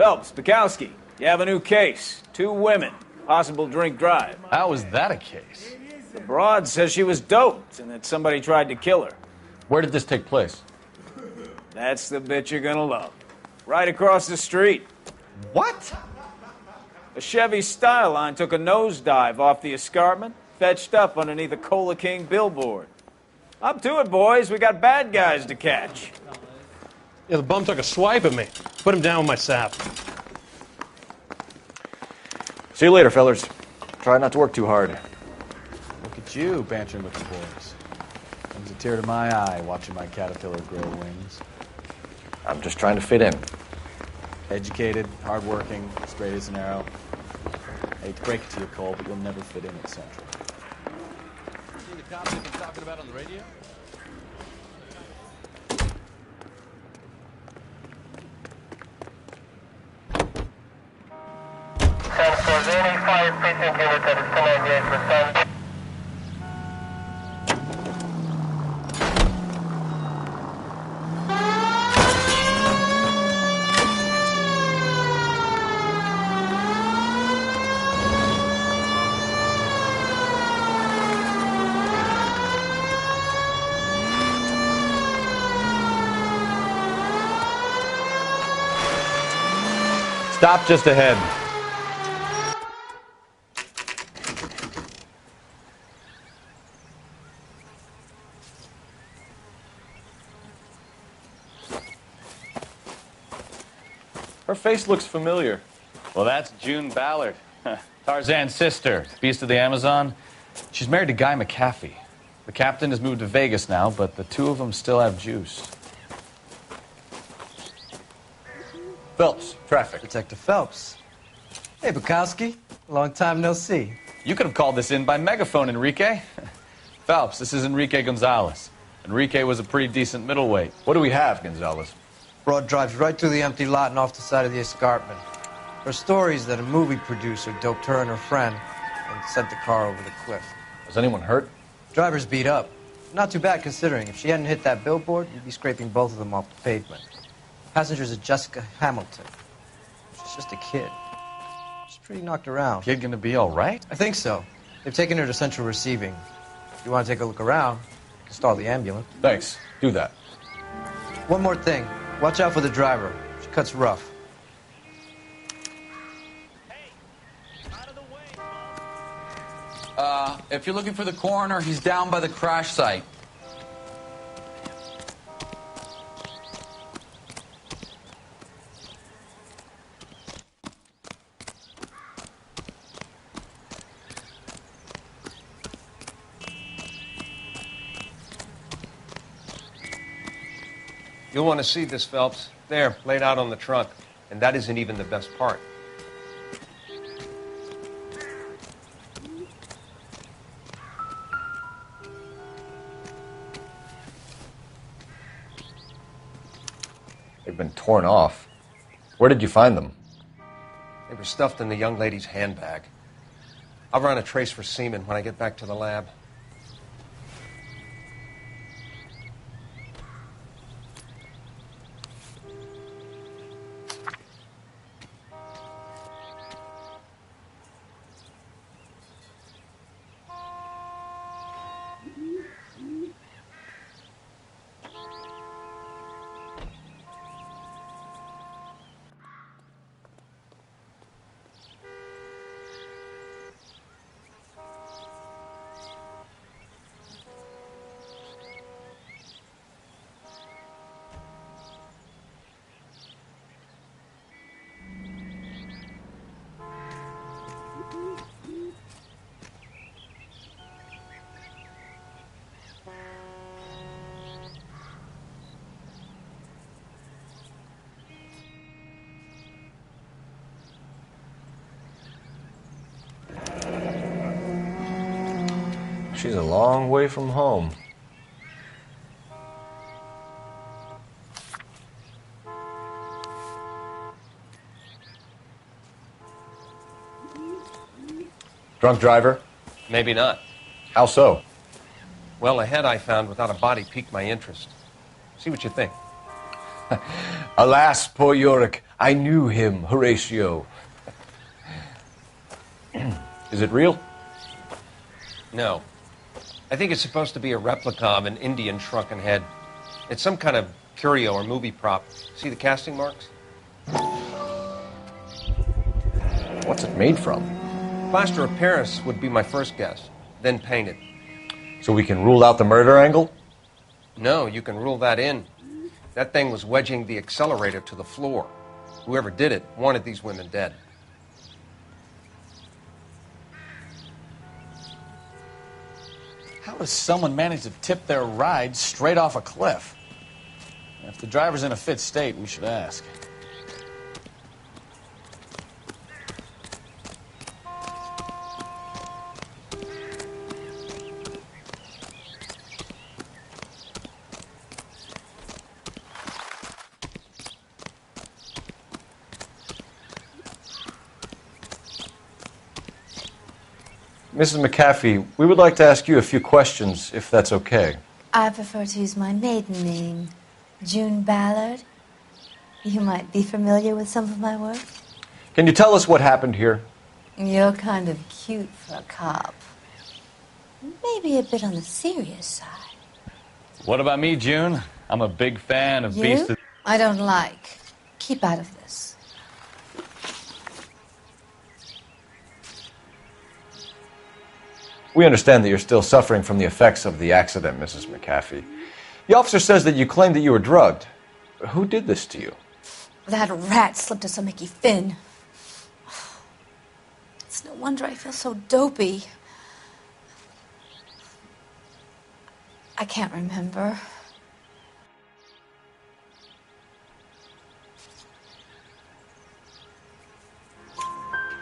Phelps, Bukowski, you have a new case. 2 women, possible drink drive. How was that a case? The broad says she was doped and that somebody tried to kill her. Where did this take place? That's the bit you're gonna love. Right across the street. What? A Chevy Styline took a nosedive off the escarpment, fetched up underneath a Cola King billboard. Up to it, boys. We got bad guys to catch. Yeah, the bum took a swipe at me. Put him down with my sap. See you later, fellers. Try not to work too hard. Look at you, bantering with the boys. Comes a tear to my eye watching my caterpillar grow wings. I'm just trying to fit in. Educated, hardworking, straight as an arrow. I hate to break it to you, Cole, but you'll never fit in at Central. See the cops they've been talking about on the radio? Stop just ahead. Her face looks familiar. Well, that's June Ballard, Tarzan's sister, beast of the Amazon. She's married to Guy McAfee. The captain has moved to Vegas now, but the 2 of them still have juice. Phelps, traffic. Detective Phelps. Hey, Bukowski. Long time no see. You could have called this in by megaphone, Enrique. Phelps, this is Enrique Gonzalez. Enrique was a pretty decent middleweight. What do we have, Gonzalez? Broad drives right through the empty lot and off the side of the escarpment. Her story is that a movie producer doped her and her friend and sent the car over the cliff. Was anyone hurt? Driver's beat up. Not too bad considering. If she hadn't hit that billboard, you'd be scraping both of them off the pavement. Passenger's a Jessica Hamilton. She's just a kid. She's pretty knocked around. Kid gonna be all right? I think so. They've taken her to Central Receiving. If you want to take a look around, you can stall the ambulance. Thanks. Do that. One more thing. Watch out for the driver. She cuts rough. If you're looking for the coroner, he's down by the crash site. You'll want to see this, Phelps. There, laid out on the trunk. And that isn't even the best part. They've been torn off. Where did you find them? They were stuffed in the young lady's handbag. I'll run a trace for semen when I get back to the lab. She's a long way from home. Drunk driver? Maybe not. How so? Well, a head I found without a body piqued my interest. See what you think. Alas, poor Yorick, I knew him, Horatio. Is it real? No. I think it's supposed to be a replica of an Indian shrunken head. It's some kind of curio or movie prop. See the casting marks? What's it made from? Plaster of Paris would be my first guess, then painted. So we can rule out the murder angle? No, you can rule that in. That thing was wedging the accelerator to the floor. Whoever did it wanted these women dead. How does someone manage to tip their ride straight off a cliff? If the driver's in a fit state, we should ask. Mrs. McAfee, we would like to ask you a few questions, if that's okay. I prefer to use my maiden name, June Ballard. You might be familiar with some of my work. Can you tell us what happened here? You're kind of cute for a cop. Maybe a bit on the serious side. What about me, June? I'm a big fan of Beast You? of... I don't like. Keep out of this. We understand that you're still suffering from the effects of the accident, Mrs. McAfee. The officer says that you claimed that you were drugged. Who did this to you? That rat slipped us a Mickey Finn. It's no wonder I feel so dopey. I can't remember.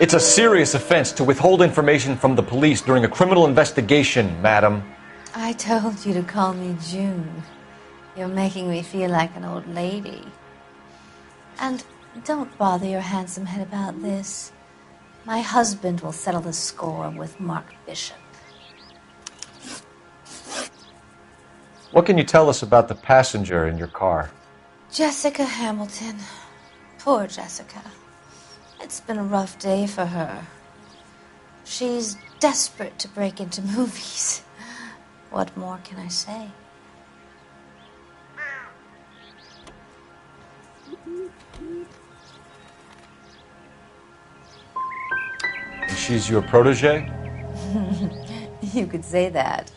It's a serious offense to withhold information from the police during a criminal investigation, madam. I told you to call me June. You're making me feel like an old lady. And don't bother your handsome head about this. My husband will settle the score with Mark Bishop. What can you tell us about the passenger in your car? Jessica Hamilton. Poor Jessica. It's been a rough day for her. She's desperate to break into movies. What more can I say? And she's your protege? You could say that.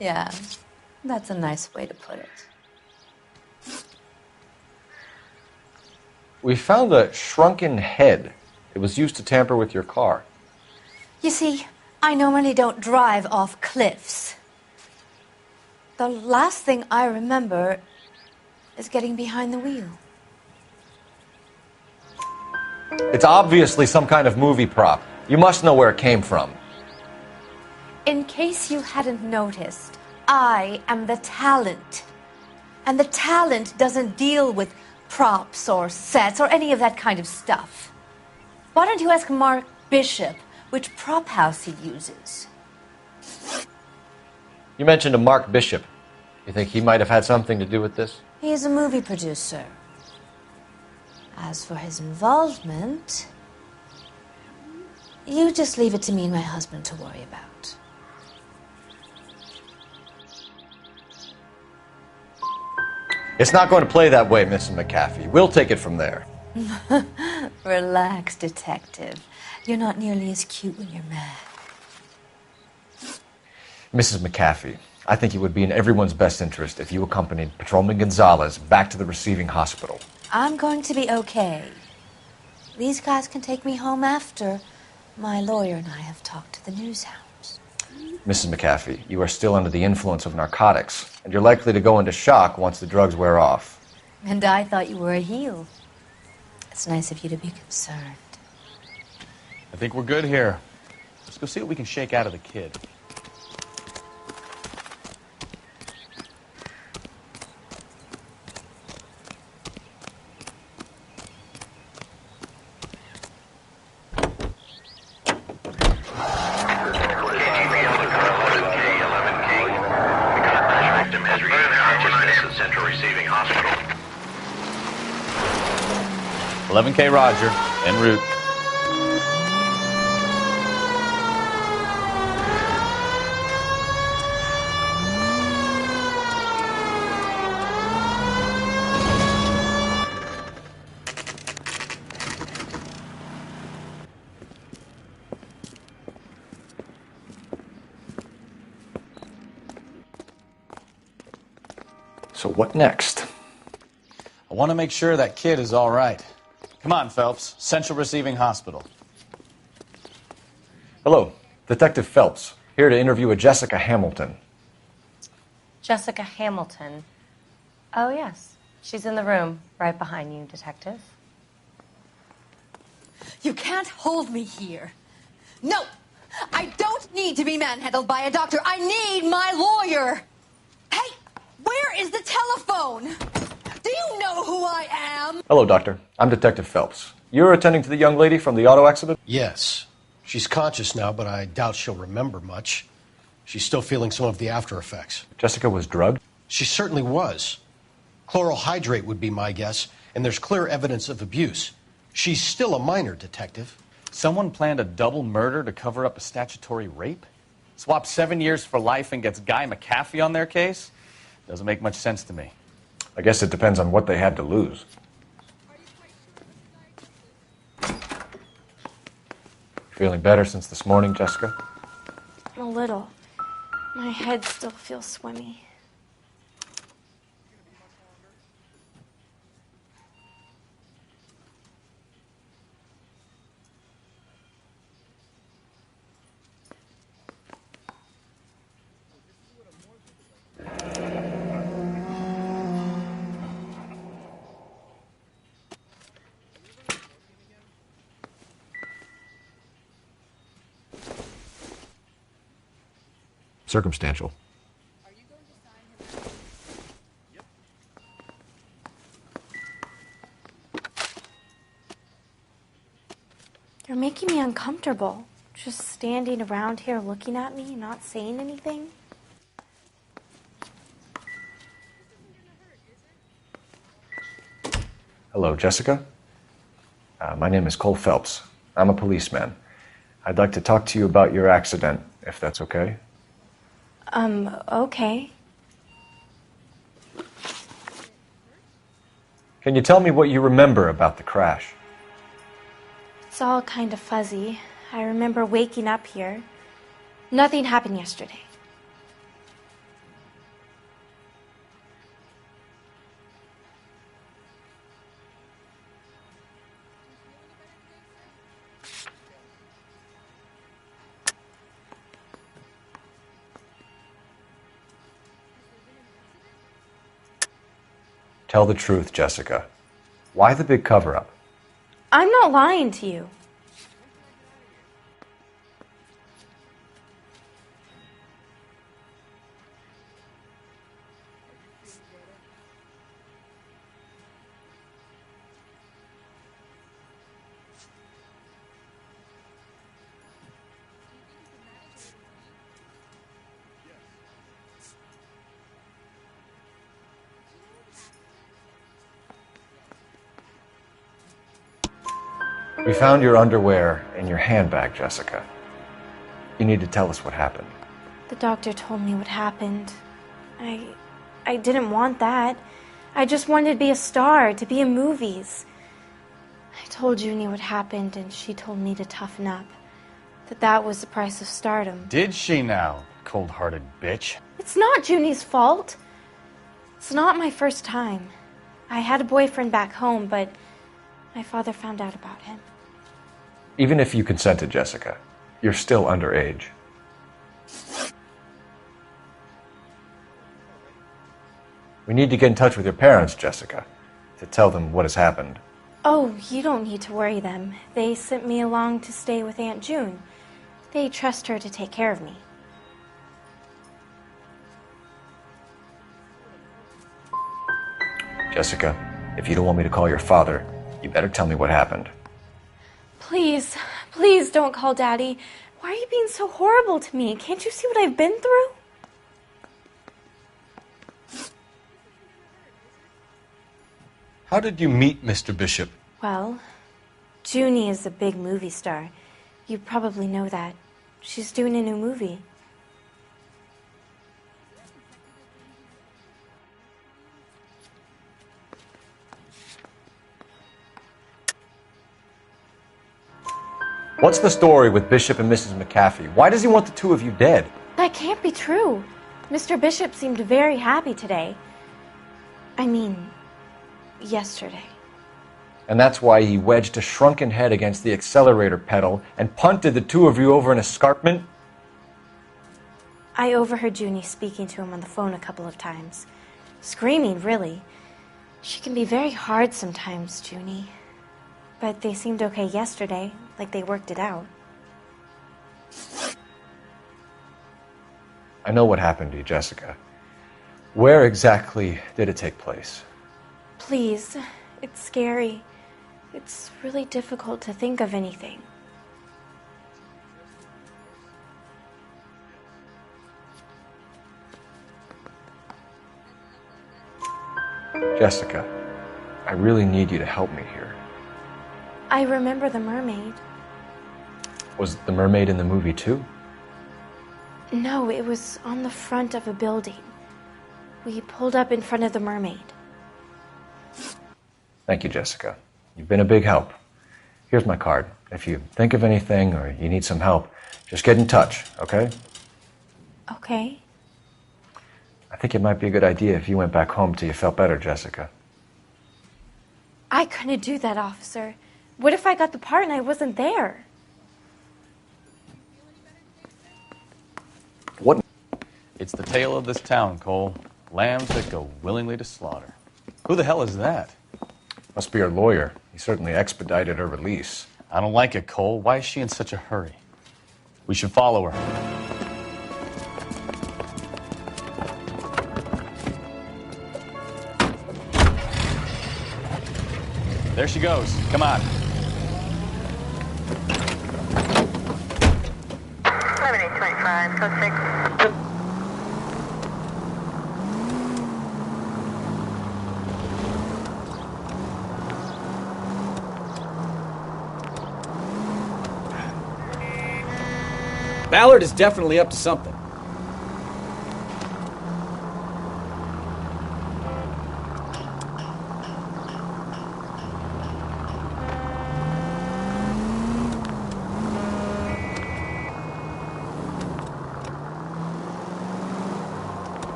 Yeah, that's a nice way to put it. We found a shrunken head. It was used to tamper with your car. You see, I normally don't drive off cliffs. The last thing I remember is getting behind the wheel. It's obviously some kind of movie prop. You must know where it came from. In case you hadn't noticed, I am the talent. And the talent doesn't deal with props or sets or any of that kind of stuff. Why don't you ask Mark Bishop which prop house he uses? You mentioned a Mark Bishop. You think he might have had something to do with this? He is a movie producer. As for his involvement, you just leave it to me and my husband to worry about. It's not going to play that way, Mrs. McAfee. We'll take it from there. Relax, detective. You're not nearly as cute when you're mad. Mrs. McAfee, I think it would be in everyone's best interest if you accompanied Patrolman Gonzalez back to the receiving hospital. I'm going to be okay. These guys can take me home after my lawyer and I have talked to the news hounds. Mrs. McAfee, you are still under the influence of narcotics, and you're likely to go into shock once the drugs wear off. And I thought you were a heel. It's nice of you to be concerned. I think we're good here. Let's go see what we can shake out of the kid. 11K Roger, en route. So what next? I want to make sure that kid is all right. Come on, Phelps. Central Receiving Hospital. Hello, Detective Phelps, here to interview a Jessica Hamilton. Jessica Hamilton. Oh, yes. She's in the room right behind you, Detective. You can't hold me here. No! I don't need to be manhandled by a doctor. I need my lawyer! Hey! Where is the telephone? Do you know who I am? Hello, Doctor. I'm Detective Phelps. You're attending to the young lady from the auto accident? Yes. She's conscious now, but I doubt she'll remember much. She's still feeling some of the after effects. Jessica was drugged? She certainly was. Chloral hydrate would be my guess, and there's clear evidence of abuse. She's still a minor, Detective. Someone planned a double murder to cover up a statutory rape? Swap 7 years for life and gets Guy McAfee on their case? Doesn't make much sense to me. I guess it depends on what they had to lose. Feeling better since this morning, Jessica? A little. My head still feels swimmy. Circumstantial. You're making me uncomfortable. Just standing around here looking at me, not saying anything. Hello, Jessica. My name is Cole Phelps. I'm a policeman. I'd like to talk to you about your accident, if that's okay. Okay. Can you tell me what you remember about the crash? It's all kind of fuzzy. I remember waking up here. Nothing happened yesterday. Tell the truth, Jessica. Why the big cover-up? I'm not lying to you. We found your underwear in your handbag, Jessica. You need to tell us what happened. The doctor told me what happened. I didn't want that. I just wanted to be a star, to be in movies. I told Junie what happened, and she told me to toughen up. That was the price of stardom. Did she now, cold-hearted bitch? It's not Junie's fault. It's not my first time. I had a boyfriend back home, but my father found out about him. Even if you consented, Jessica, you're still underage. We need to get in touch with your parents, Jessica, to tell them what has happened. Oh, you don't need to worry them. They sent me along to stay with Aunt June. They trust her to take care of me. Jessica, if you don't want me to call your father, you better tell me what happened. Please, please don't call Daddy. Why are you being so horrible to me? Can't you see what I've been through? How did you meet Mr. Bishop? Well, Junie is a big movie star. You probably know that. She's doing a new movie. What's the story with Bishop and Mrs. McAfee? Why does he want the two of you dead? That can't be true. Mr. Bishop seemed very happy today. I mean, yesterday. And that's why he wedged a shrunken head against the accelerator pedal and punted the two of you over an escarpment? I overheard Junie speaking to him on the phone a couple of times. Screaming, really. She can be very hard sometimes, Junie. But they seemed okay yesterday, like they worked it out. I know what happened to you, Jessica. Where exactly did it take place? Please, it's scary. It's really difficult to think of anything. Jessica, I really need you to help me here. I remember the mermaid. Was the mermaid in the movie too? No, it was on the front of a building. We pulled up in front of the mermaid. Thank you, Jessica. You've been a big help. Here's my card. If you think of anything or you need some help, just get in touch, okay? Okay. I think it might be a good idea if you went back home till you felt better, Jessica. I couldn't do that, officer. What if I got the part and I wasn't there? What? It's the tale of this town, Cole. Lambs that go willingly to slaughter. Who the hell is that? Must be her lawyer. He certainly expedited her release. I don't like it, Cole. Why is she in such a hurry? We should follow her. There she goes. Come on. 7825, code 6. Ballard is definitely up to something.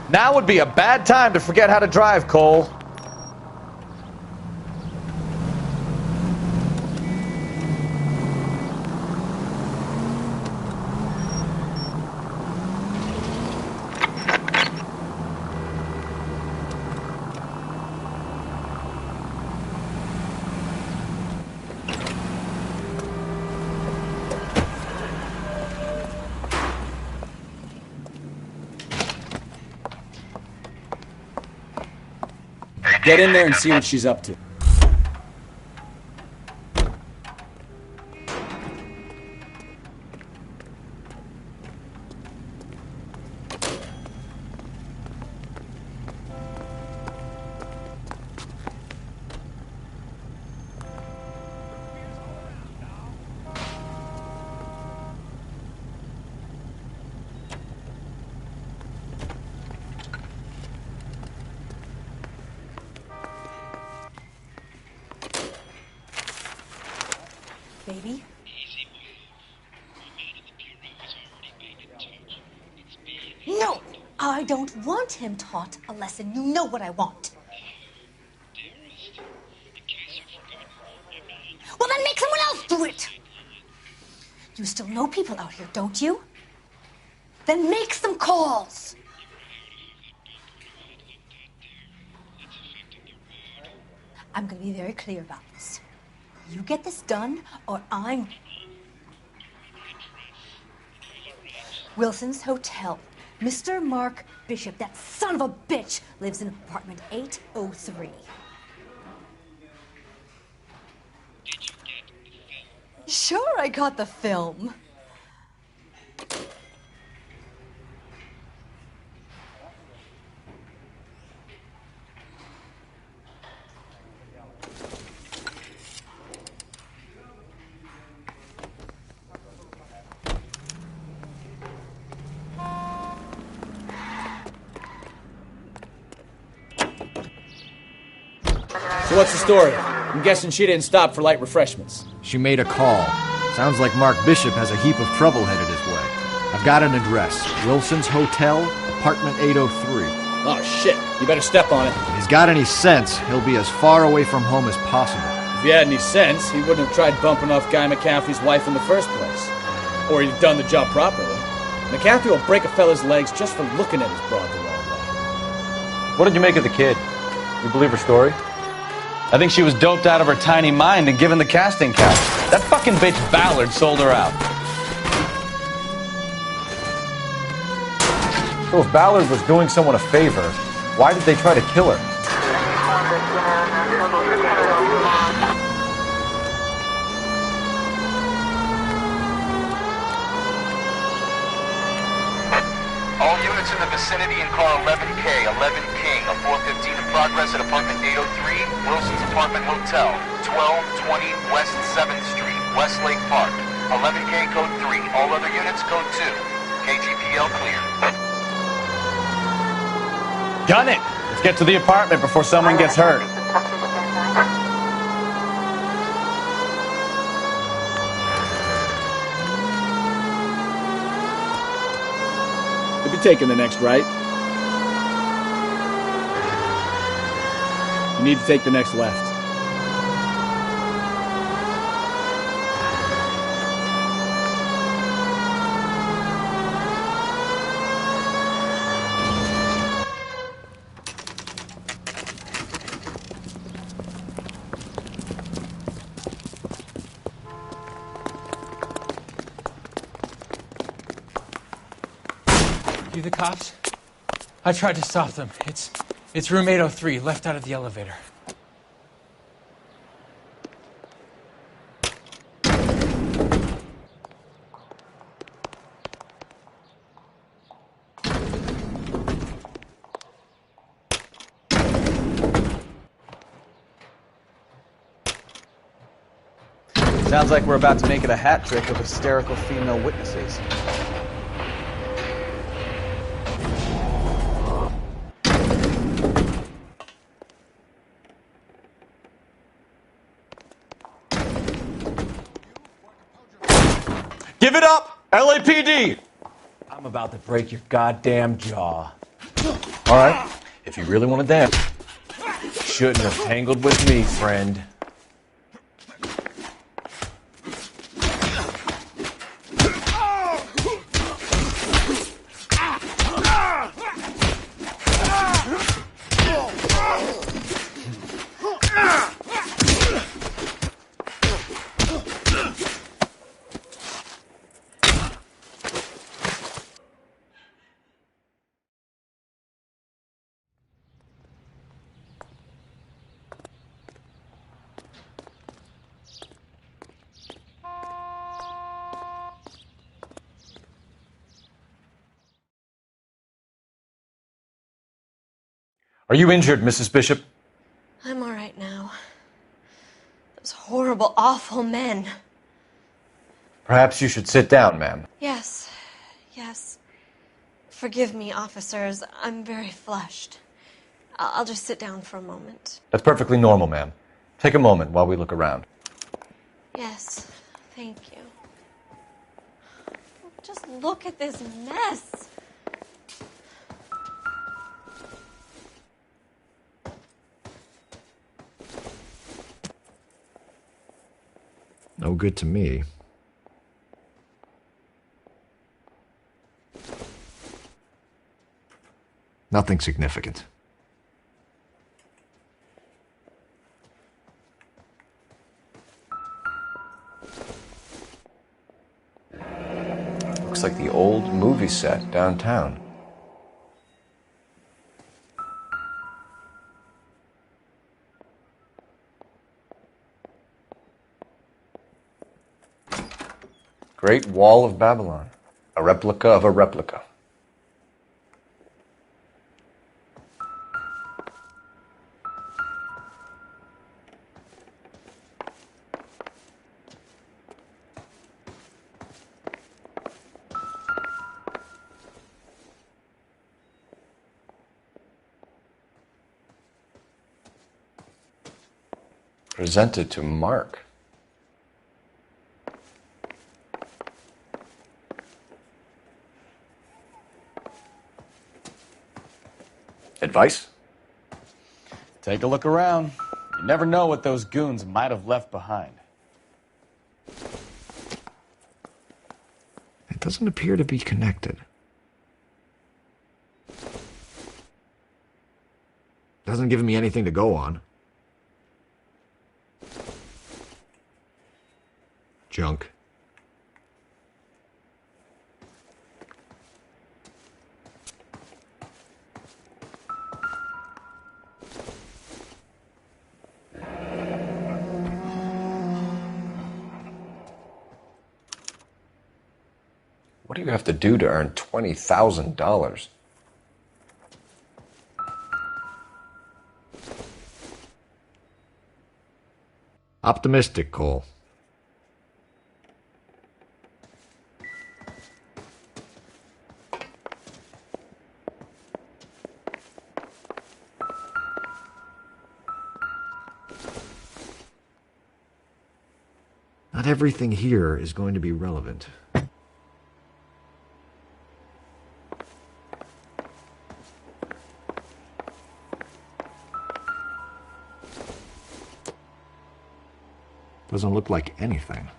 Now would be a bad time to forget how to drive, Cole. Get in there and see what she's up to. Baby? No! I don't want him taught a lesson. You know what I want. Well, then make someone else do it! You still know people out here, don't you? Then make some calls! I'm going to be very clear about this. You get this done, or I'm... Wilson's Hotel. Mr. Mark Bishop, that son of a bitch, lives in apartment 803. Sure, I got the film. what's the story? I'm guessing she didn't stop for light refreshments. She made a call. Sounds like Mark Bishop has a heap of trouble headed his way. I've got an address. Wilson's Hotel, apartment 803. Oh, shit. You better step on it. If he's got any sense, he'll be as far away from home as possible. If he had any sense, he wouldn't have tried bumping off Guy McCaffrey's wife in the first place. Or he'd have done the job properly. McCaffrey will break a fella's legs just for looking at his broad the wrong way. What did you make of the kid? You believe her story? I think she was doped out of her tiny mind and given the casting couch. That fucking bitch Ballard sold her out. So if Ballard was doing someone a favor, why did they try to kill her? All units in the vicinity in car 11K, 11 King, a 415 in progress at apartment 803, Wilson's Apartment Hotel, 1220 West 7th Street, Westlake Park. 11K code 3, all other units code 2. KGPL clear. Gun it! Let's get to the apartment before someone gets hurt. You'll be taking the next right. You need to take the next left. You the cops? I tried to stop them. It's room 803, left out of the elevator. Sounds like we're about to make it a hat trick of hysterical female witnesses. Give it up! LAPD! I'm about to break your goddamn jaw. All right, if you really want to dance. Shouldn't have tangled with me, friend. Are you injured, Mrs. Bishop? I'm all right now. Those horrible, awful men. Perhaps you should sit down, ma'am. Yes, yes. Forgive me, officers. I'm very flushed. I'll just sit down for a moment. That's perfectly normal, ma'am. Take a moment while we look around. Yes, thank you. Just look at this mess. No good to me. Nothing significant. Looks like the old movie set downtown. Great Wall of Babylon. A replica of a replica. Presented to Mark. Advice? Take a look around. You never know what those goons might have left behind. It doesn't appear to be connected. Doesn't give me anything to go on. Junk. What do you have to do to earn $20,000? Optimistic, Cole. Not everything here is going to be relevant. Doesn't look like anything.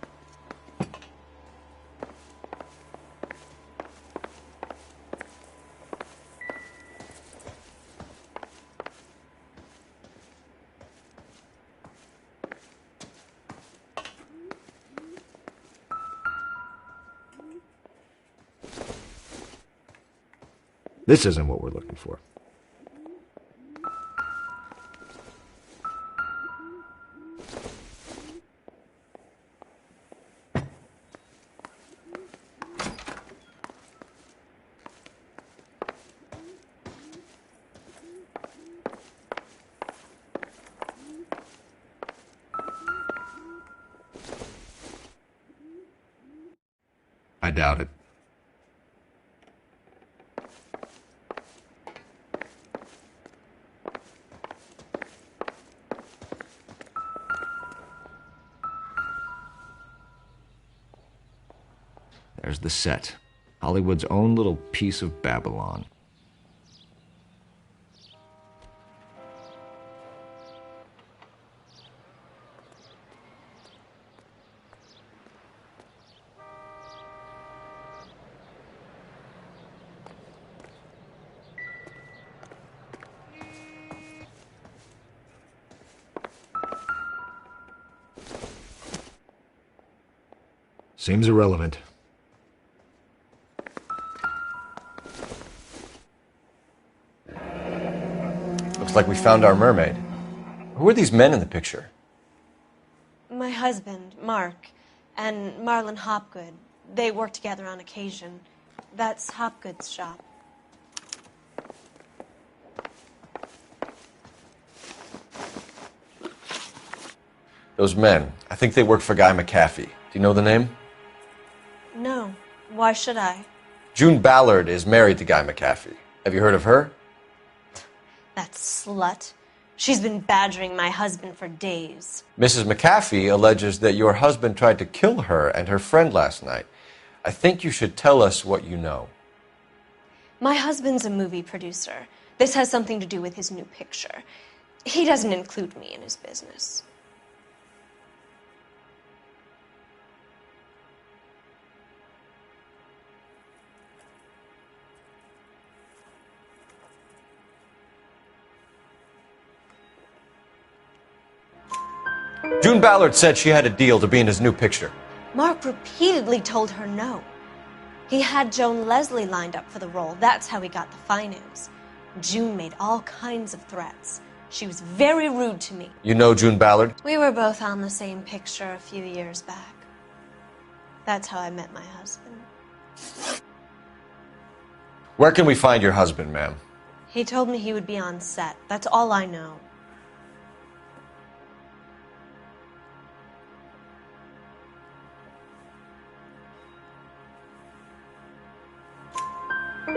This isn't what we're looking for. I doubt it. There's the set. Hollywood's own little piece of Babylon. Seems irrelevant. Looks like we found our mermaid. Who are these men in the picture? My husband, Mark, and Marlon Hopgood. They work together on occasion. That's Hopgood's shop. Those men, I think they work for Guy McAfee. Do you know the name? No. Why should I? June Ballard is married to Guy McAfee. Have you heard of her? That slut. She's been badgering my husband for days. Mrs. McAfee alleges that your husband tried to kill her and her friend last night. I think you should tell us what you know. My husband's a movie producer. This has something to do with his new picture. He doesn't include me in his business. June Ballard said she had a deal to be in his new picture. Mark repeatedly told her no. He had Joan Leslie lined up for the role. That's how he got the finance. June made all kinds of threats. She was very rude to me. You know June Ballard? We were both on the same picture a few years back. That's how I met my husband. Where can we find your husband, ma'am? He told me he would be on set. That's all I know.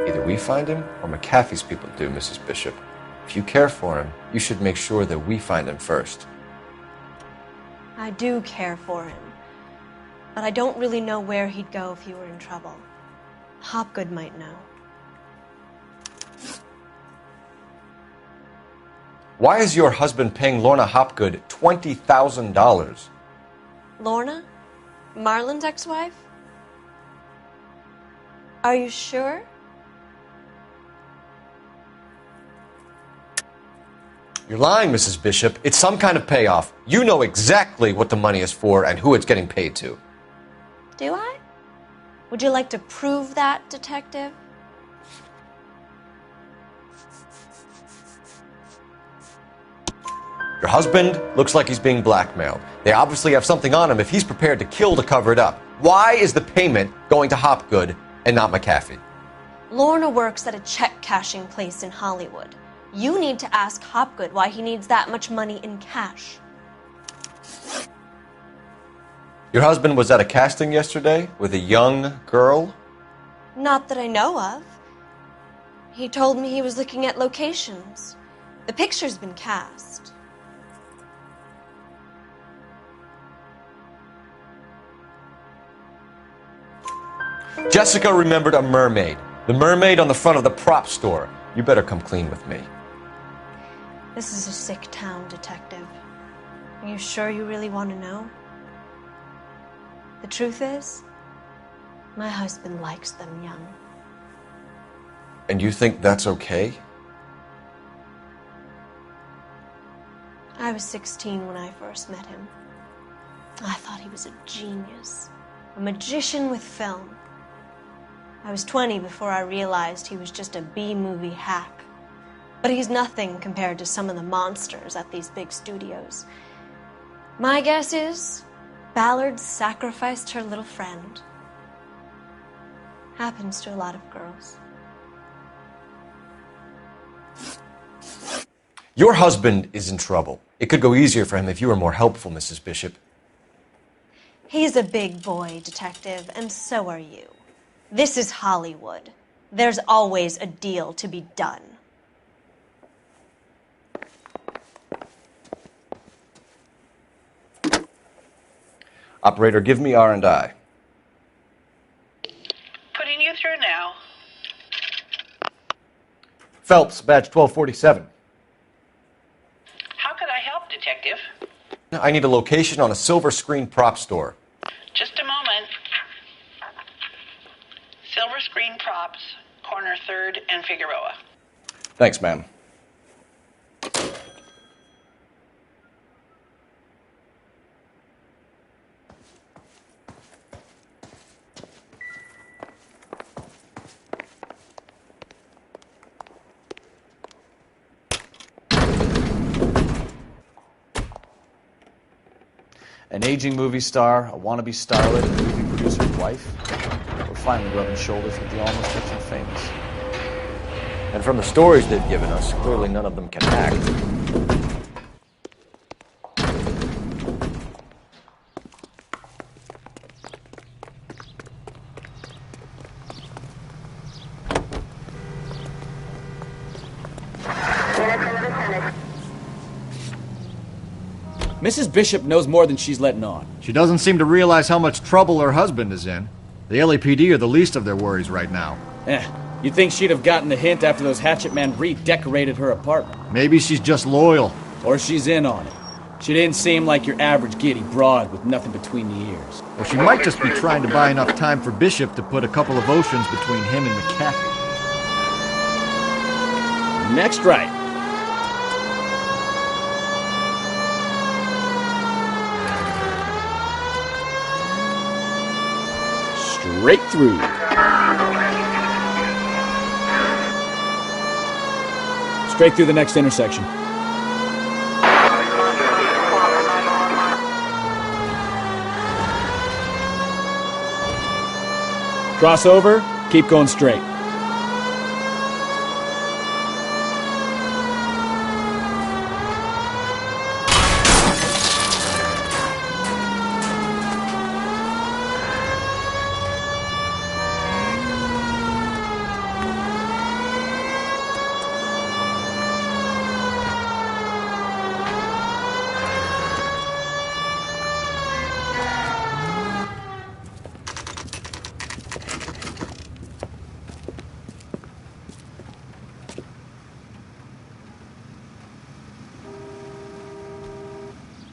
Either we find him or McAfee's people do, Mrs. Bishop. If you care for him, you should make sure that we find him first. I do care for him. But I don't really know where he'd go if he were in trouble. Hopgood might know. Why is your husband paying Lorna Hopgood $20,000? Lorna? Marlon's ex-wife? Are you sure? You're lying, Mrs. Bishop. It's some kind of payoff. You know exactly what the money is for and who it's getting paid to. Do I? Would you like to prove that, Detective? Your husband looks like he's being blackmailed. They obviously have something on him if he's prepared to kill to cover it up. Why is the payment going to Hopgood and not McAfee? Lorna works at a check-cashing place in Hollywood. You need to ask Hopgood why he needs that much money in cash. Your husband was at a casting yesterday with a young girl? Not that I know of. He told me he was looking at locations. The picture's been cast. Jessica remembered a mermaid. The mermaid on the front of the prop store. You better come clean with me. This is a sick town, Detective. Are you sure you really want to know? The truth is, my husband likes them young. And you think that's okay? I was 16 when I first met him. I thought he was a genius, a magician with film. I was 20 before I realized he was just a B-movie hack. But he's nothing compared to some of the monsters at these big studios. My guess is Ballard sacrificed her little friend. Happens to a lot of girls. Your husband is in trouble. It could go easier for him if you were more helpful, Mrs. Bishop. He's a big boy, Detective, and so are you. This is Hollywood. There's always a deal to be done. Operator, give me R&I. Putting you through now. Phelps, badge 1247. How could I help, Detective? I need a location on a silver screen prop store. Just a moment. Silver Screen Props, corner 3rd and Figueroa. Thanks, ma'am. An aging movie star, a wannabe starlet, a movie producer's wife. We're finally rubbing shoulders with the almost rich and famous. And from the stories they've given us, clearly none of them can act. Mrs. Bishop knows more than she's letting on. She doesn't seem to realize how much trouble her husband is in. The LAPD are the least of their worries right now. You'd think she'd have gotten the hint after those hatchet men redecorated her apartment. Maybe she's just loyal. Or she's in on it. She didn't seem like your average giddy broad with nothing between the ears. Or she might just be trying to buy enough time for Bishop to put a couple of oceans between him and McAfee. Next right. Straight through. Straight through the next intersection. Cross over, keep going straight.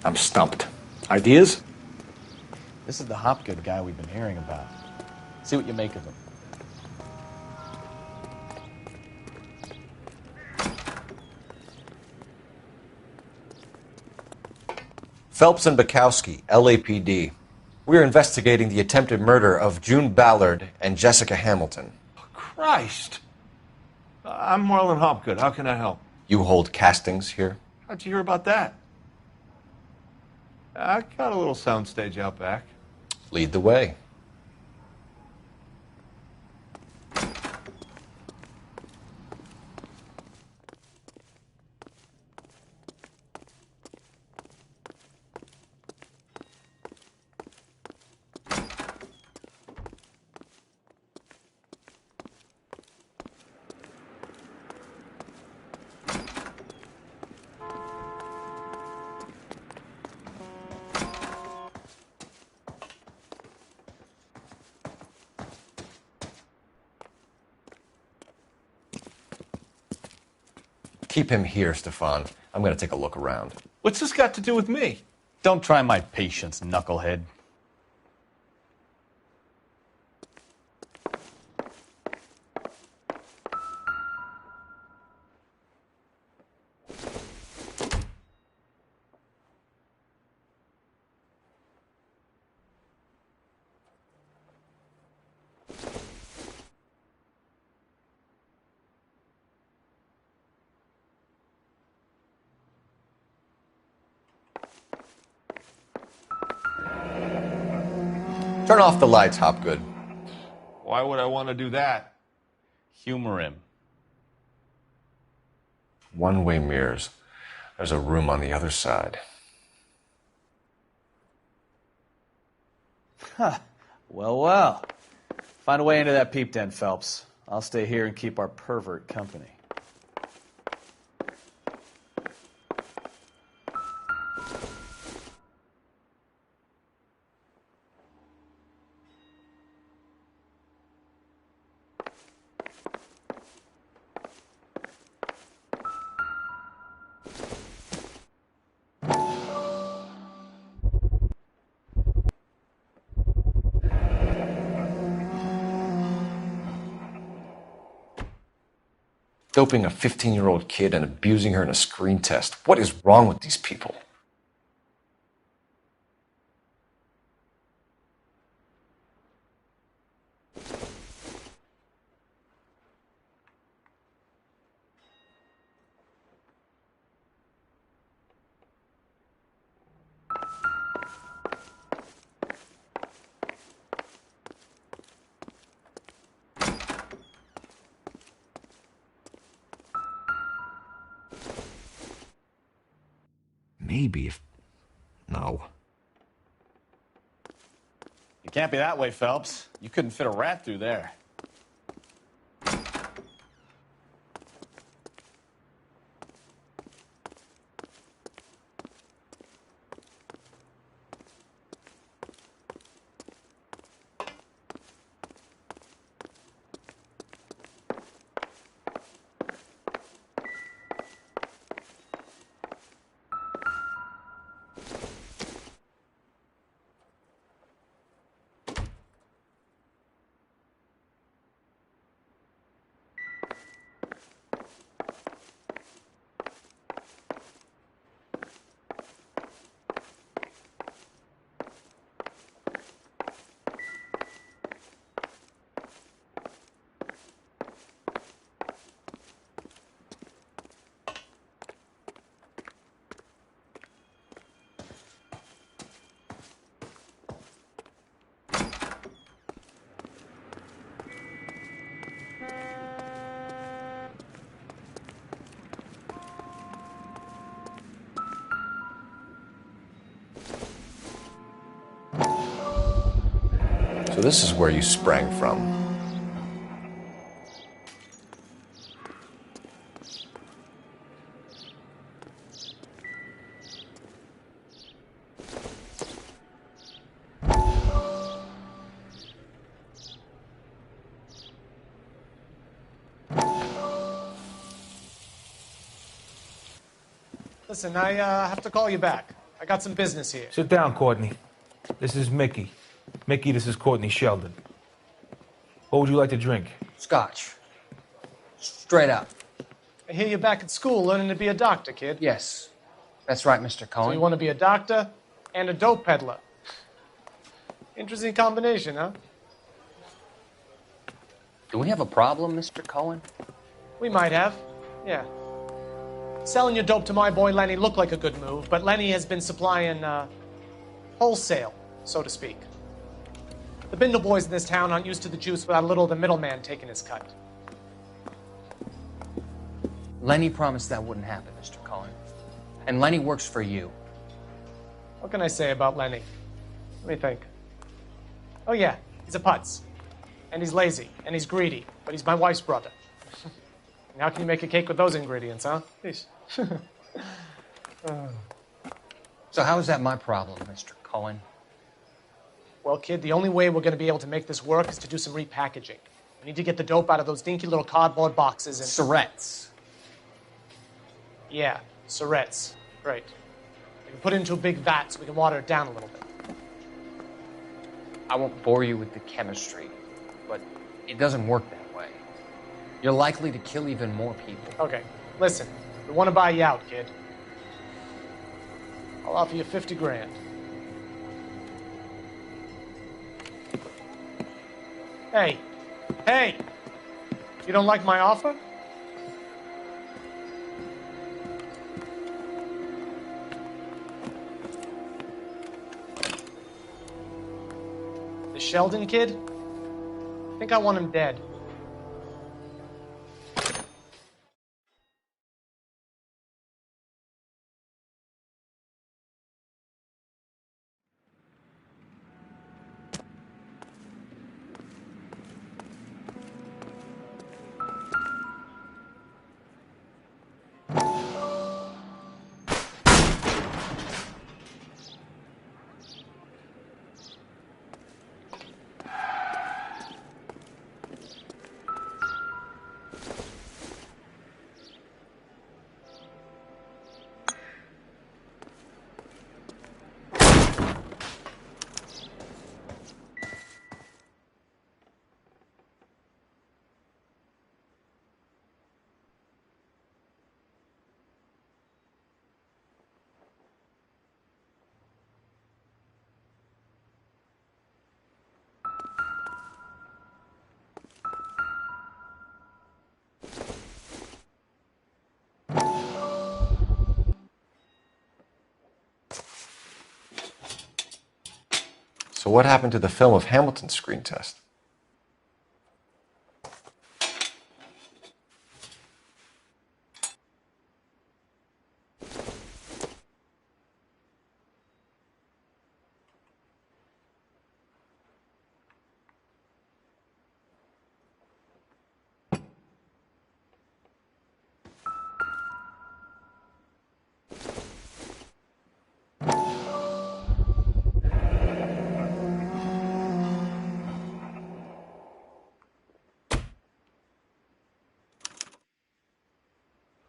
I'm stumped. Ideas? This is the Hopgood guy we've been hearing about. See what you make of him. Phelps and Bukowski, LAPD. We are investigating the attempted murder of June Ballard and Jessica Hamilton. Christ! I'm Marlon Hopgood. How can I help? You hold castings here? How'd you hear about that? I got a little soundstage out back. Lead the way. Keep him here, Stefan. I'm going to take a look around. What's this got to do with me? Don't try my patience, knucklehead. Turn off the lights, Hopgood. Why would I want to do that? Humor him. One-way mirrors. There's a room on the other side. Huh. Well, well. Find a way into that peep den, Phelps. I'll stay here and keep our pervert company. Doping a 15-year-old kid and abusing her in a screen test. What is wrong with these people? Maybe if... No. You can't be that way, Phelps. You couldn't fit a rat through there. So this is where you sprang from. Listen, I have to call you back. I got some business here. Sit down, Courtney. This is Mickey. Mickey, this is Courtney Sheldon. What would you like to drink? Scotch. Straight up. I hear you're back at school learning to be a doctor, kid. Yes. That's right, Mr. Cohen. So you want to be a doctor and a dope peddler. Interesting combination, huh? Do we have a problem, Mr. Cohen? We might have. Yeah. Selling your dope to my boy Lenny looked like a good move, but Lenny has been supplying, wholesale, so to speak. The Bindle boys in this town aren't used to the juice without a little of the middleman taking his cut. Lenny promised that wouldn't happen, Mr. Cohen. And Lenny works for you. What can I say about Lenny? Let me think. Oh yeah, he's a putz. And he's lazy, and he's greedy, but he's my wife's brother. And how can you make a cake with those ingredients, huh? Please. So how is that my problem, Mr. Cohen? Well, kid, the only way we're going to be able to make this work is to do some repackaging. We need to get the dope out of those dinky little cardboard boxes and... Surrettes. Yeah, surrettes. Right. We can put it into a big vat so we can water it down a little bit. I won't bore you with the chemistry, but it doesn't work that way. You're likely to kill even more people. Okay, listen. We want to buy you out, kid. I'll offer you 50 grand. Hey. Hey! You don't like my offer? The Sheldon kid? I think I want him dead. So what happened to the film of Hamilton's screen test?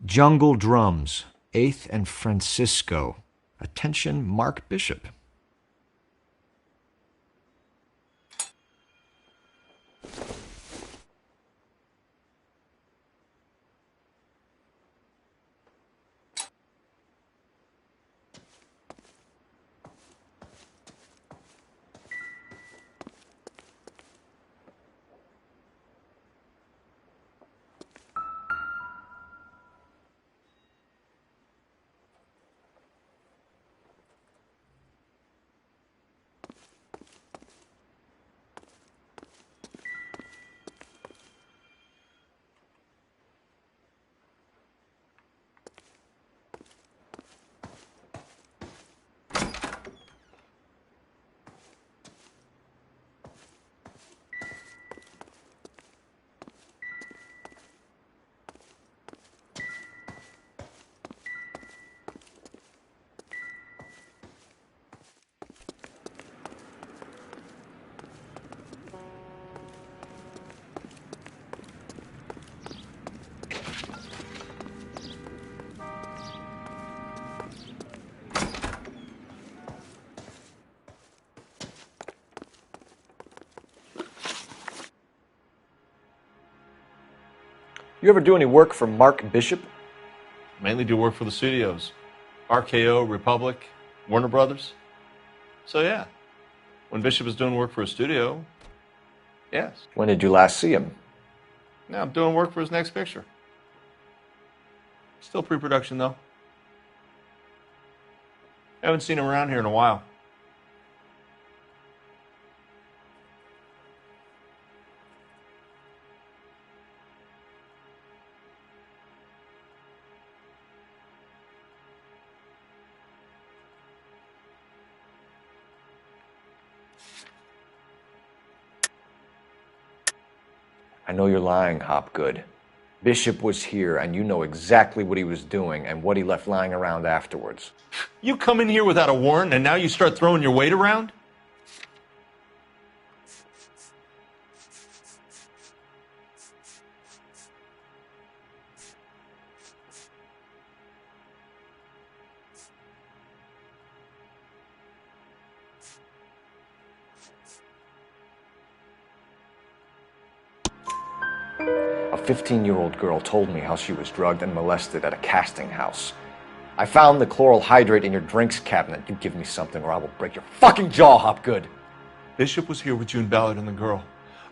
Jungle Drums, 8th and Francisco. Attention, Mark Bishop. You ever do any work for Mark Bishop? Mainly do work for the studios. RKO, Republic, Warner Brothers. So yeah, when Bishop is doing work for a studio, yes. When did you last see him? Now I'm doing work for his next picture. Still pre-production though. Haven't seen him around here in a while. I know you're lying, Hopgood. Bishop was here, and you know exactly what he was doing and what he left lying around afterwards. You come in here without a warrant, and now you start throwing your weight around? A 15-year-old girl told me how she was drugged and molested at a casting house. I found the chloral hydrate in your drinks cabinet. You give me something or I will break your fucking jaw, Hopgood. Bishop was here with June Ballard and the girl.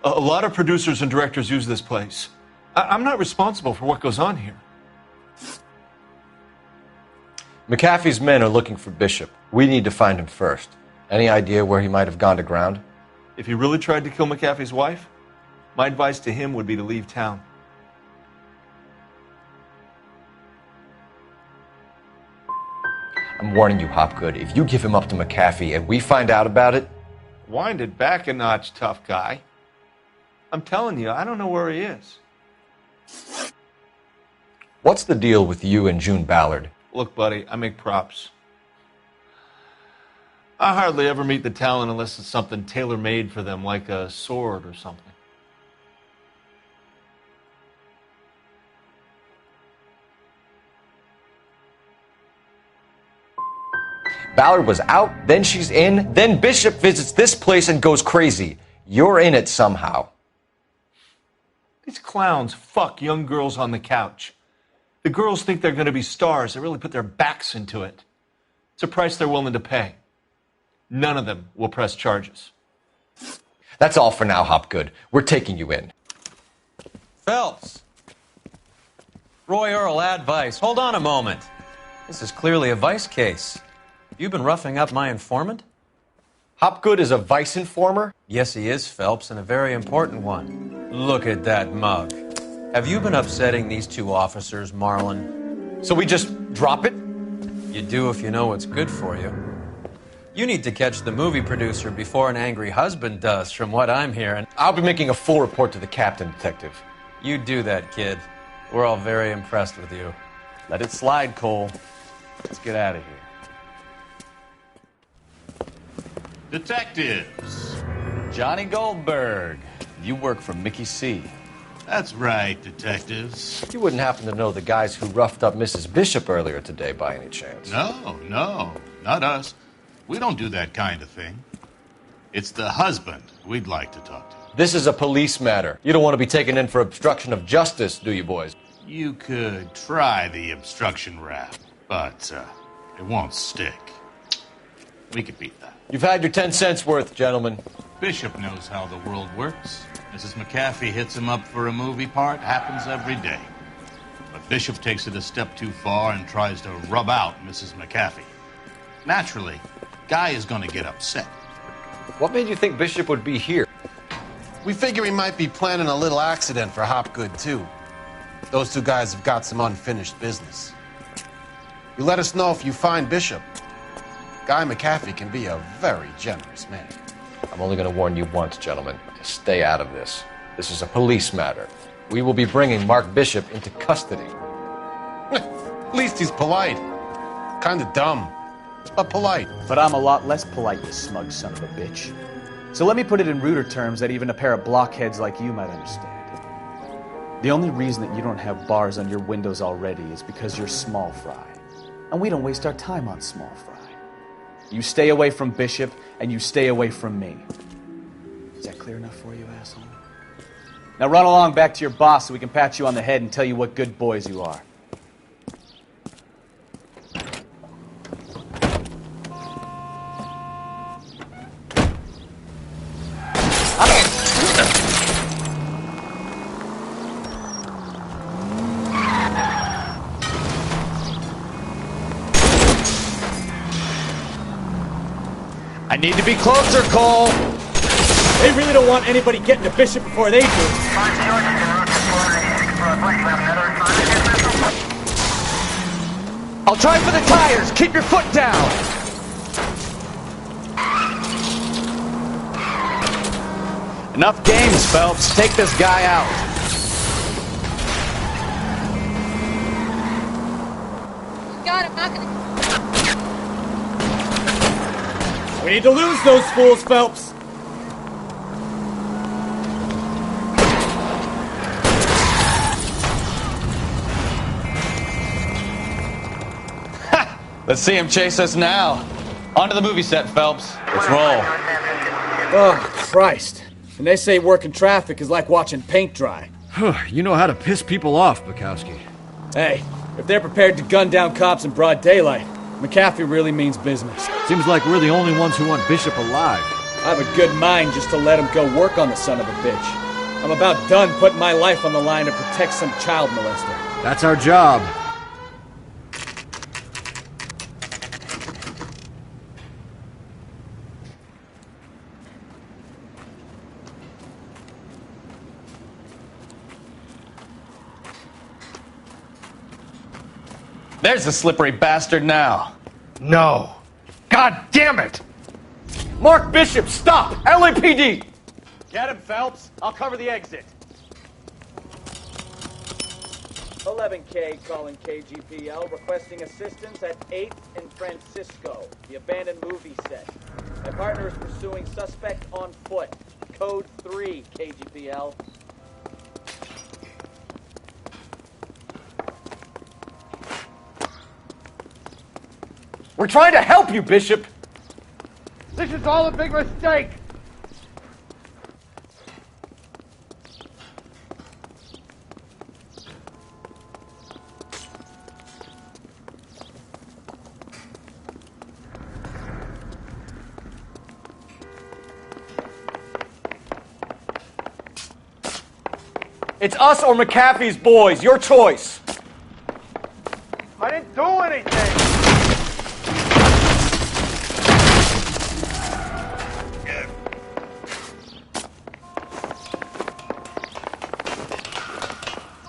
A lot of producers and directors use this place. I'm not responsible for what goes on here. McAfee's men are looking for Bishop. We need to find him first. Any idea where he might have gone to ground? If he really tried to kill McAfee's wife, my advice to him would be to leave town. I'm warning you, Hopgood. If you give him up to McAfee and we find out about it... Wind it back a notch, tough guy. I'm telling you, I don't know where he is. What's the deal with you and June Ballard? Look, buddy, I make props. I hardly ever meet the talent unless it's something tailor-made for them, like a sword or something. Ballard was out, then she's in, then Bishop visits this place and goes crazy. You're in it somehow. These clowns fuck young girls on the couch. The girls think they're going to be stars. They really put their backs into it. It's a price they're willing to pay. None of them will press charges. That's all for now, Hopgood. We're taking you in. Phelps. Roy Earl, advice. Hold on a moment. This is clearly a vice case. You've been roughing up my informant? Hopgood is a vice informer? Yes, he is, Phelps, and a very important one. Look at that mug. Have you been upsetting these two officers, Marlon? So we just drop it? You do if you know what's good for you. You need to catch the movie producer before an angry husband does, from what I'm hearing. I'll be making a full report to the captain, Detective. You do that, kid. We're all very impressed with you. Let it slide, Cole. Let's get out of here. Detectives. Johnny Goldberg. You work for Mickey C. That's right, detectives. You wouldn't happen to know the guys who roughed up Mrs. Bishop earlier today by any chance? No, not us. We don't do that kind of thing. It's the husband we'd like to talk to. This is a police matter. You don't want to be taken in for obstruction of justice, do you, boys? You could try the obstruction rap, but it won't stick. We could beat that. You've had your 10 cents worth, gentlemen. Bishop knows how the world works. Mrs. McAfee hits him up for a movie part. Happens every day. But Bishop takes it a step too far and tries to rub out Mrs. McAfee. Naturally, Guy is going to get upset. What made you think Bishop would be here? We figure he might be planning a little accident for Hopgood, too. Those two guys have got some unfinished business. You let us know if you find Bishop. Guy McAfee can be a very generous man. I'm only going to warn you once, gentlemen, to stay out of this. This is a police matter. We will be bringing Mark Bishop into custody. At least he's polite. Kind of dumb, but polite. But I'm a lot less polite, you smug son of a bitch. So let me put it in ruder terms that even a pair of blockheads like you might understand. The only reason that you don't have bars on your windows already is because you're small fry. And we don't waste our time on small fry. You stay away from Bishop, and you stay away from me. Is that clear enough for you, asshole? Now run along back to your boss so we can pat you on the head and tell you what good boys you are. I need to be closer, Cole. They really don't want anybody getting to Bishop before they do. I'll try for the tires. Keep your foot down. Enough games, Phelps. Take this guy out. God, I'm not gonna... We need to lose those fools, Phelps. Let's see him chase us now. On to the movie set, Phelps. Let's roll. Oh, Christ. And they say working traffic is like watching paint dry. You know how to piss people off, Bukowski. Hey, if they're prepared to gun down cops in broad daylight, McAfee really means business. Seems like we're the only ones who want Bishop alive. I have a good mind just to let him go work on the son of a bitch. I'm about done putting my life on the line to protect some child molester. That's our job. There's the slippery bastard now. No. God damn it! Mark Bishop, stop! LAPD! Get him, Phelps. I'll cover the exit. 11K calling KGPL, requesting assistance at 8th and Francisco, the abandoned movie set. My partner is pursuing suspect on foot. Code 3, KGPL. We're trying to help you, Bishop! This is all a big mistake! It's us or McAfee's boys. Your choice. I didn't do anything!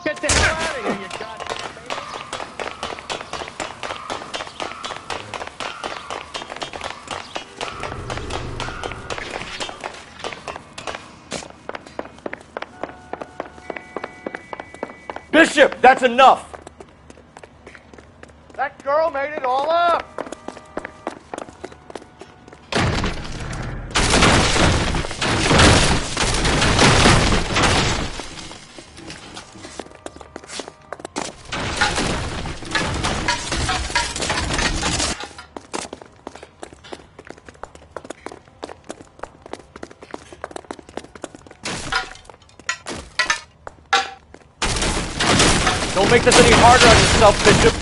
Get the hell out of here, you goddamn... Bishop, that's enough! That girl made it all up! Don't make this any harder on yourself, Bishop.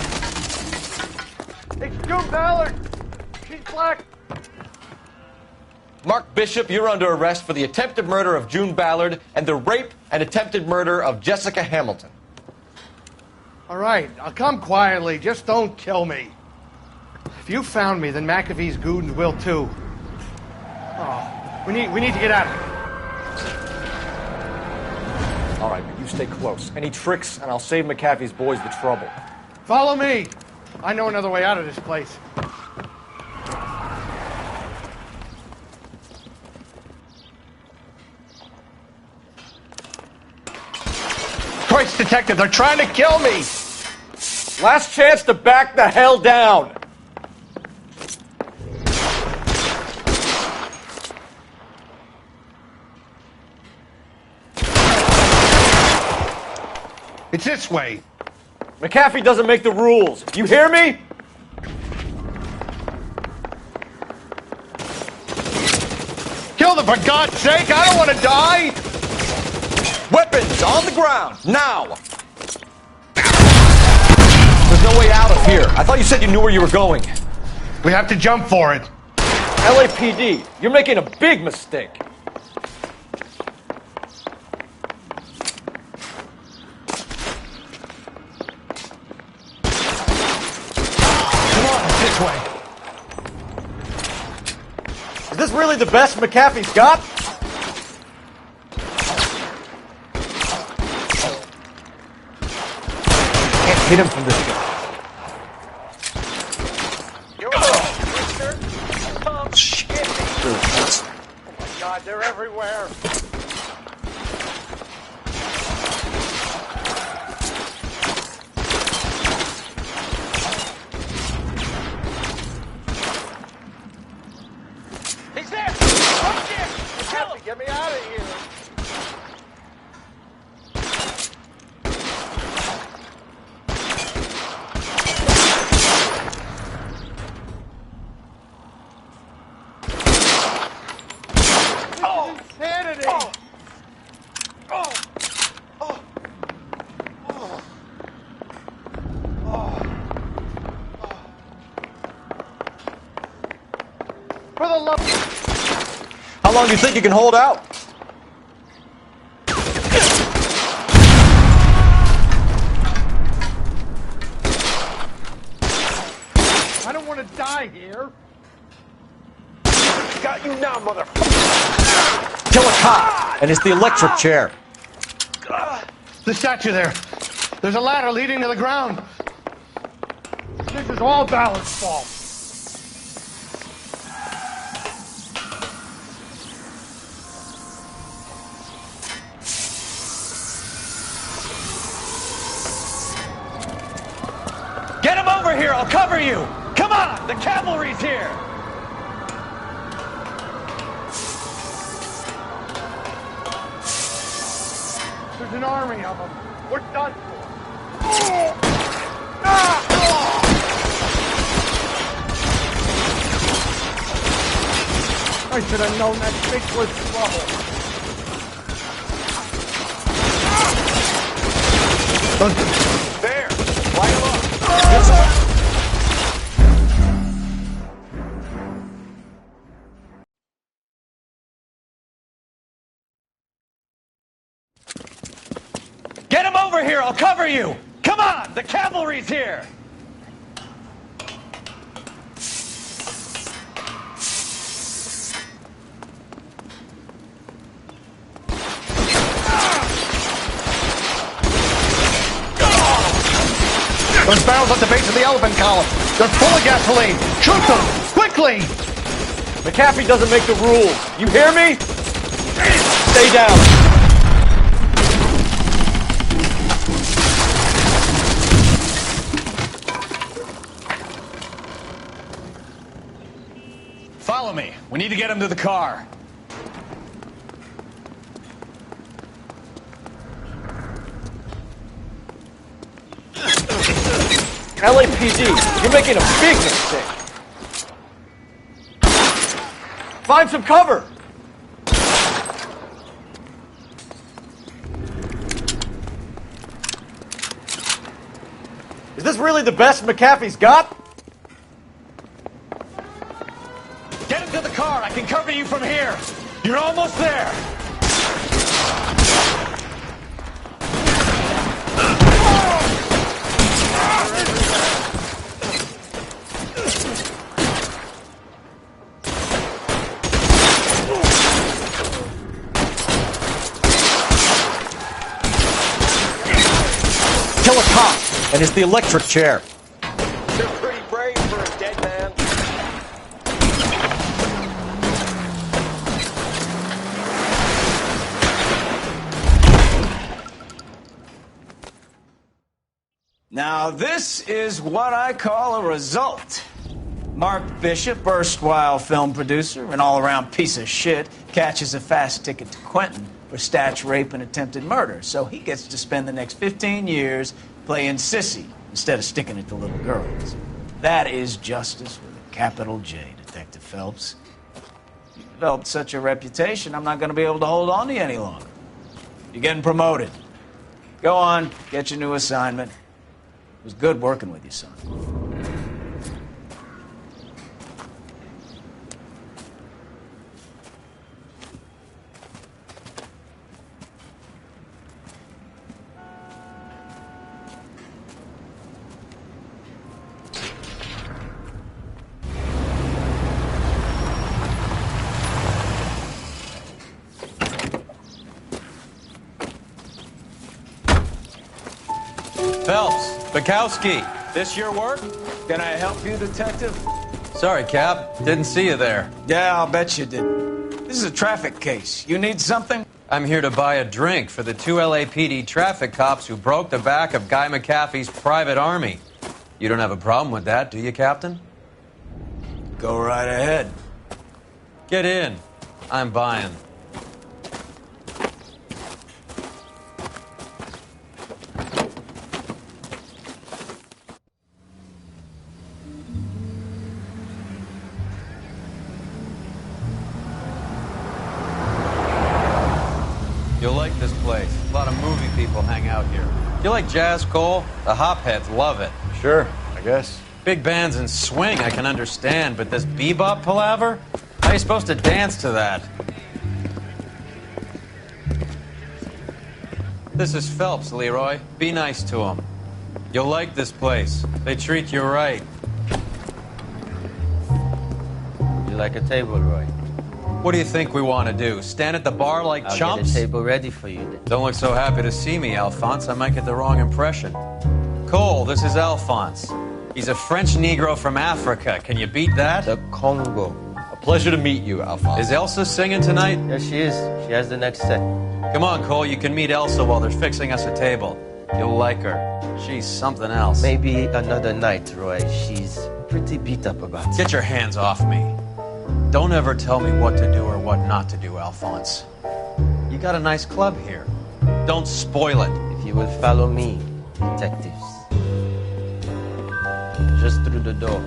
It's June Ballard! She's black! Mark Bishop, you're under arrest for the attempted murder of June Ballard and the rape and attempted murder of Jessica Hamilton. All right, I'll come quietly. Just don't kill me. If you found me, then McAfee's goons will too. Oh, we need to get out of here. All right, but you stay close. Any tricks, and I'll save McAfee's boys the trouble. Follow me. I know another way out of this place. Christ, detective, they're trying to kill me! Last chance to back the hell down! It's this way. McAfee doesn't make the rules. You hear me? Kill them, for God's sake! I don't want to die! Weapons on the ground, now! There's no way out of here. I thought you said you knew where you were going. We have to jump for it. LAPD, you're making a big mistake. This way. Is this really the best McAfee's got? Can't hit him from this shot. Oh my God, they're everywhere. He's there! Oh shit! Kill him! Get me out of here! How long do you think you can hold out? I don't want to die here. Got you now, motherfucker. Kill a cop, and it's the electric chair. The statue there. There's a ladder leading to the ground. This is all Ballard's fault. Get him over here! I'll cover you! Come on! The cavalry's here! There's an army of them. We're done for. I should have known that bitch was trouble. There! Light him up! Get him over here! I'll cover you! Come on! The cavalry's here! Those barrels at the base of the elephant column. They're full of gasoline. Shoot them! Quickly! McAfee doesn't make the rules. You hear me? Stay down. Follow me. We need to get him to the car. LAPD, you're making a big mistake. Find some cover. Is this really the best McAfee's got? Get him to the car. I can cover you from here. You're almost there. Kill a cop, and it's the electric chair. You're pretty brave for a dead man. Now, this is what I call a result. Mark Bishop, erstwhile film producer and all-around piece of shit, catches a fast ticket to Quentin for statch rape and attempted murder. So he gets to spend the next 15 years playing sissy instead of sticking it to little girls. That is justice with a capital J, Detective Phelps. You developed such a reputation, I'm not going to be able to hold on to you any longer. You're getting promoted. Go on, get your new assignment. It was good working with you, son. Phelps, Bukowski, this your work? Can I help you, detective? Sorry, Cap. Didn't see you there. Yeah, I'll bet you didn't. This is a traffic case. You need something? I'm here to buy a drink for the 2 LAPD traffic cops who broke the back of Guy McAfee's private army. You don't have a problem with that, do you, Captain? Go right ahead. Get in. I'm buying. You'll like this place. A lot of movie people hang out here. You like jazz, Cole? The hopheads love it. Sure, I guess. Big bands and swing I can understand, but this bebop palaver? How are you supposed to dance to that? This is Phelps, Leroy. Be nice to him. You'll like this place. They treat you right. You like a table, Roy? What do you think we want to do? Stand at the bar like I'll chumps? get a table ready for you then. Don't look so happy to see me, Alphonse. I might get the wrong impression. Cole, this is Alphonse. He's a French Negro from Africa. Can you beat that? The Congo. A pleasure to meet you, Alphonse. Is Elsa singing tonight? Yes, she is. She has the next set. Come on, Cole. You can meet Elsa while they're fixing us a table. You'll like her. She's something else. Maybe another night, Roy. She's pretty beat up about it. Get your hands off me. Don't ever tell me what to do or what not to do, Alphonse. You got a nice club here. Don't spoil it. If you will follow me, detectives. Just through the door.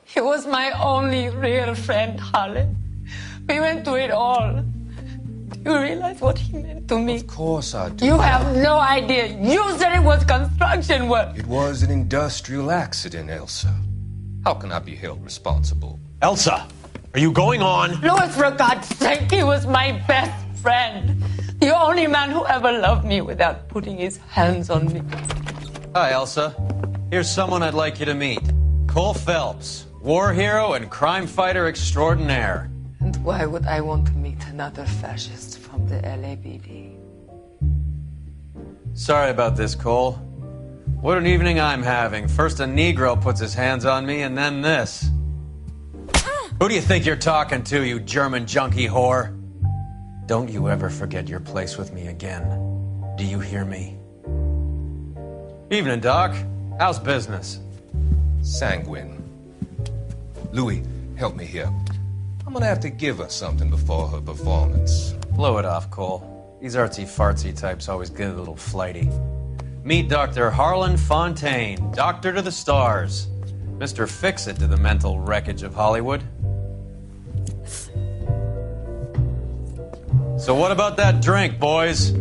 He was my only real friend, Harlan. We went through it all. Do you realize what he meant to me? Of course I do. You have no idea. You said it was construction work. It was an industrial accident, Elsa. How can I be held responsible? Elsa, are you going on? Louis, for God's sake, he was my best friend. The only man who ever loved me without putting his hands on me. Hi, Elsa. Here's someone I'd like you to meet. Cole Phelps, war hero and crime fighter extraordinaire. And why would I want to meet another fascist from the LAPD? Sorry about this, Cole. What an evening I'm having. First a Negro puts his hands on me, and then this. Who do you think you're talking to, you German junkie whore? Don't you ever forget your place with me again. Do you hear me? Evening, Doc. How's business? Sanguine. Louis, help me here. I'm gonna have to give her something before her performance. Blow it off, Cole. These artsy-fartsy types always get a little flighty. Meet Dr. Harlan Fontaine, doctor to the stars. Mr. Fix-It to the mental wreckage of Hollywood. So what about that drink, boys?